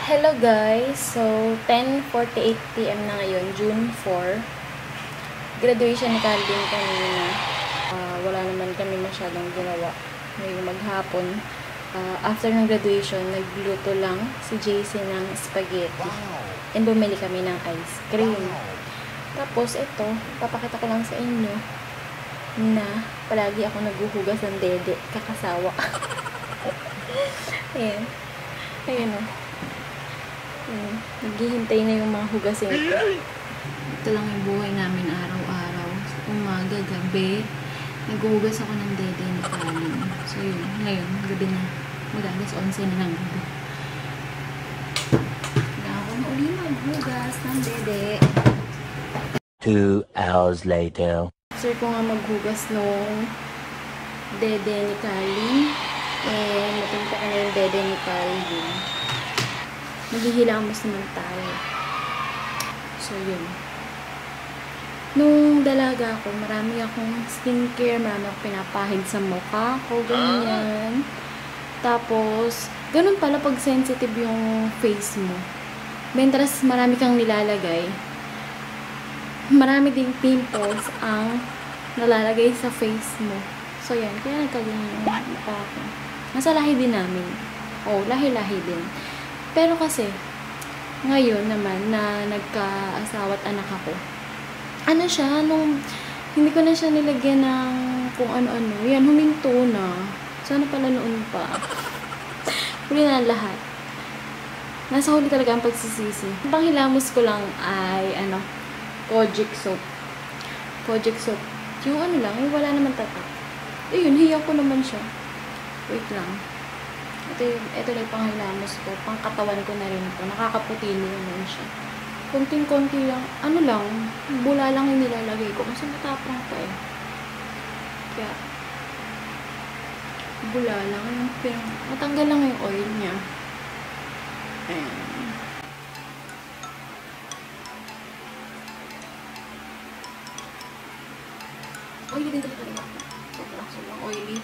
Hello guys! So, 10:48 PM na ngayon, June 4. Graduation ni Calvin kanina. Wala naman kami masyadong ginawa ngayong maghapon. After ng graduation, nagluto lang si JC ng spaghetti. And bumili kami ng ice cream. Tapos ito, papakita ko lang sa inyo na palagi ako naghuhugas ng dede, kakasawa. Ayan. Ayan o. Naghihintay na yung mga hugasin ko. Ito lang yung buhay namin araw-araw. Umaga, gabi, naghuhugas ako ng dede ni Kalin. So yun, ngayon, gabi na. Mag-alas 11 na ng gabi. Kaya ako na uli maghugas ng dede. 2 hours later. Sir ko nga maghugas nung dede ni Kalin. Napunta ka na yung dede ni Kalin. Naghihilamos naman tayo. So, yun. Nung dalaga ako, marami akong skincare, marami akong pinapahid sa mukha ko, ganyan. Tapos, ganun pala pag sensitive yung face mo. Mentras marami kang nilalagay, marami ding pimples ang nalalagay sa face mo. So, yan. Kaya nagkaganyan yung mukha ko. Nasa lahi din namin. Lahi-lahi din. Pero kasi, ngayon naman na nagka-asawa't anak ako, ano siya, nung hindi ko na siya nilagyan ng kung ano-ano, yan, huminto na. Sana pala noon pa. Huli na lahat. Nasa huli talaga ang pagsisisi. Ang panghilamos ko lang ay, Kojic soap. Kojic soap. Yung lang, yung wala naman tatak. Ayun, hiyaw ko naman siya. Wait lang. Ito lang panghilamos ko. Pangkatawan ko na rin ito. Nakakaputi naman siya. Konting-konti lang. Bula lang yung nilalagay ko. Kasi matapang pa eh. Kaya, bula lang. Matanggal lang yung oil niya. Ayan. Oily din talaga rin ako. So lang oily.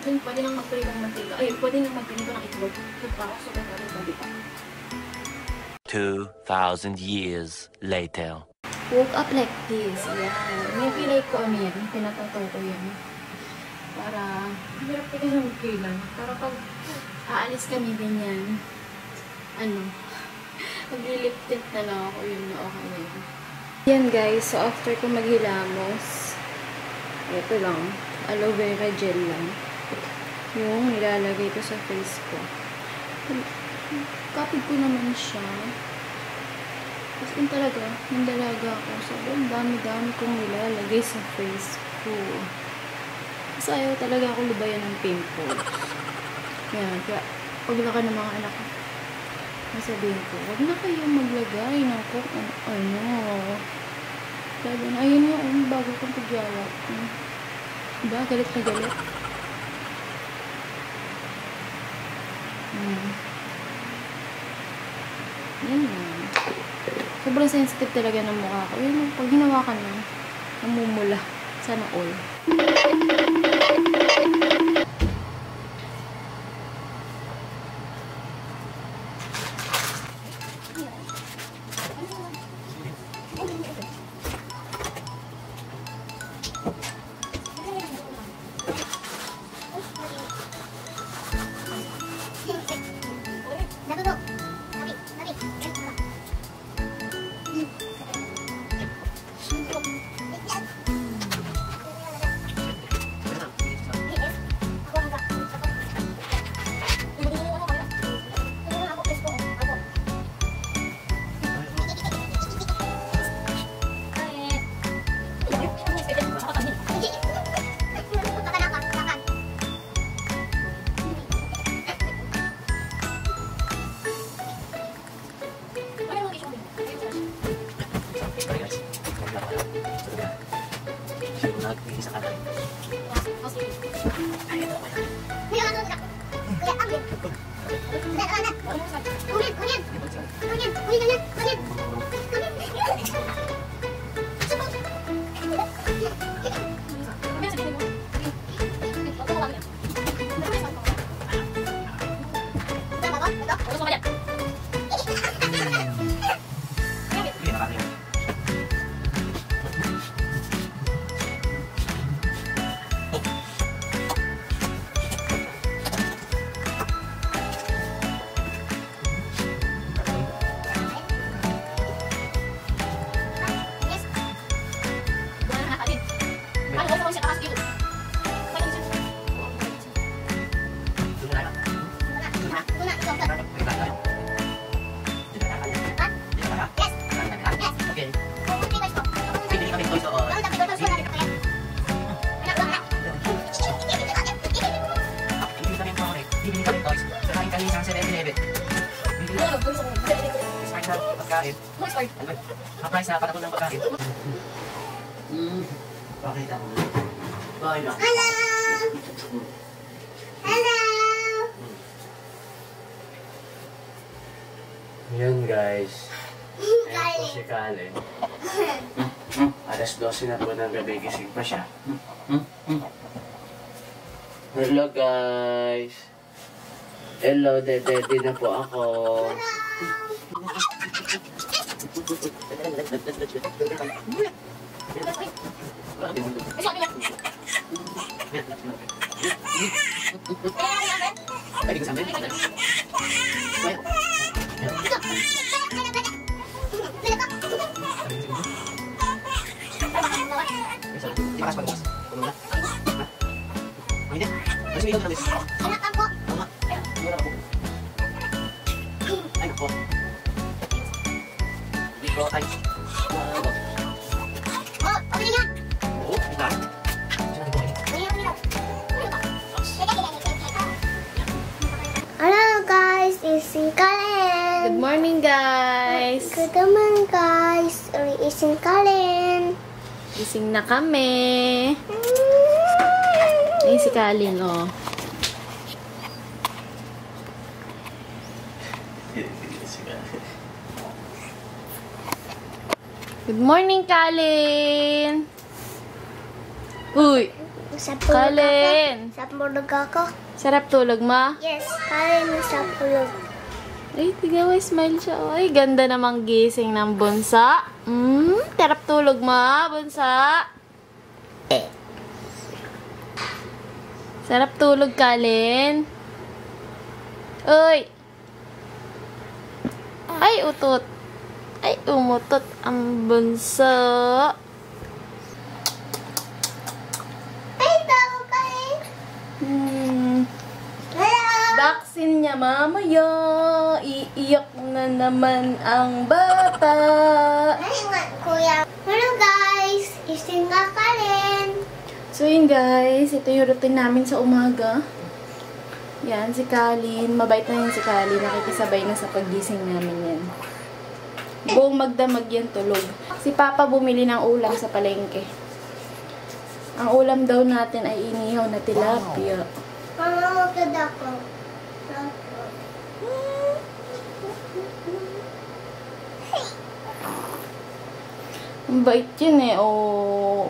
Pwede nang magpili ng mantika. Pwede nang magpili ko ng itlog. So, pwede pa. 2,000 years later. Woke up like this. Yan. May pilay ko yan. Pinatato ko yan. Para, hirap ko din magpilan. Para pag aalis kami ganyan, maglilip tint na lang ako. Yun na okay na yun. Yan guys. So, after ko maghilamos, ito lang. Aloe vera gel lang. Yung nilalagay ko sa face ko. Kapit ko naman siya. Kasi yung dalaga ako. Sobrang dami-dami kong nilalagay sa face ko. Kasi ayaw talaga ako lubayan ng pimples. Yan. Kaya, paglaka ng mga anak ko, nasabihin ko, wag na kayong maglagay ng kung ano. Sabi na, ayun yung bago kong pagyawak. Diba? Galit na galit. Yan lang. Sobrang sensitive talaga ng mukha ko. Yun, pag hinawakan mo, namumula. Sana all. Ito, pagkain. Kapay sa patapon ng pagkain. Pakita mo. Bakit na? Hello! Hello! Yan guys. Ayan po si Kale. Alas 12 na po ng gabi, gising pa siya. Hello guys. Hello, daddy na po ako. Anak ako! Oh, okay nga! Hello guys, it's si Kalen. Good morning, guys! Good morning guys, it's si Kalen. Gising na kami. Ayun si Kalin, oh. Good morning, Kalin! Uy! Sa pulog Kalen! ako. Sa pulog ako. Sarap tulog mo? Yes, Kalen sa pulog. Ay, tingnan mo, smile siya. Ay, ganda namang gising ng bunsa. Sarap tulog mo, bunsa. Sarap tulog, Kalin. Uy! Ay, utot. Ay, umutot ang bunso. Ay, tao Kalen. Hello. Vaccine niya mamaya. Iiyak na naman ang bata. Ay, nga, kuya. Hello guys, it's si Kalen. So yun guys, ito yung routine namin sa umaga. Yan, si Kalin. Mabait na yun si Kalin. Nakikisabay na sa paggising namin yan. Buong magdamag yan tulog. Si Papa bumili ng ulam sa palengke. Ang ulam daw natin ay inihaw na tilapia. Mama, magod ako. Ang bait yun eh. Oh.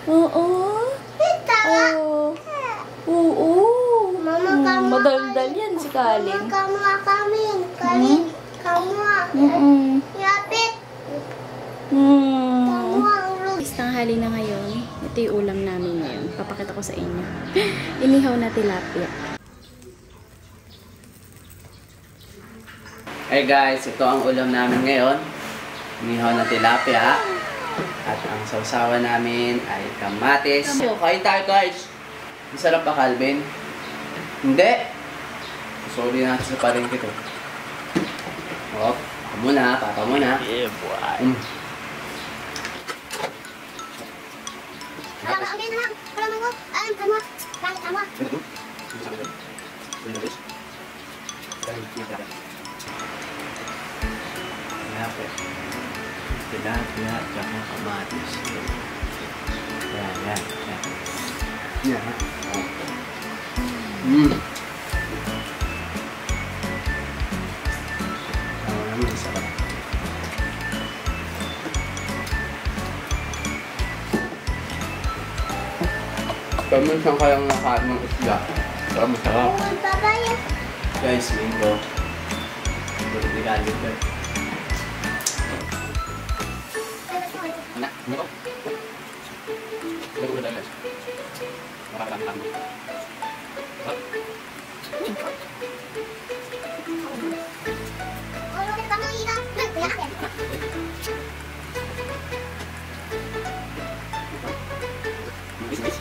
Oo. Tawa. Oo. Mama, kamu. Madaldal yan si Kalin. Kamu kami. Kalen. Kamu. Yapit. Kamu ang lug. Tanghali na ngayon. Ito yung ulam namin ngayon. Papakita ko sa inyo. Inihaw na tilapia. Hey guys, ito ang ulam namin ngayon. Inihaw na tilapia. At ang sausawan namin ay kamatis. So, kain tayo guys. Masarap ba, Calvin? Hindi. Sorry natin sa palengke to. Oh, ako muna, papa muna. Yeah, boy. Alam mo, okay na lang. Alam mo, alam kamu. Kalen kamu. Tilapia, tsaka kamatis. Yan, yan. Yan, ha? Naman, sarap. Kami siyang kayang nakain ng isla. Sarap, masarap. Papaya. Guys, mango. Bulit ni Calvin ko. Anak, ano ko? Lago na guys. Makakarang mo. Ulo kita mo ina. Kuya. Bis.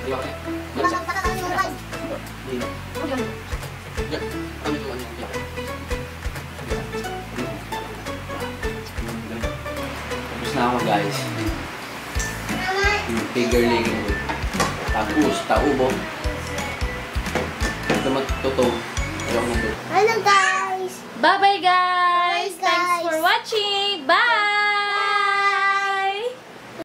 Ayaw ka. Baka kami mo guys. Dino. Yan. Kami tuwan yung yan. Tapos na ako guys. Yung figure legging ko. Tapos, taubo. Ito matutong. Ayaw ko nandun. Hello guys. Bye-bye, guys! watching! Bye!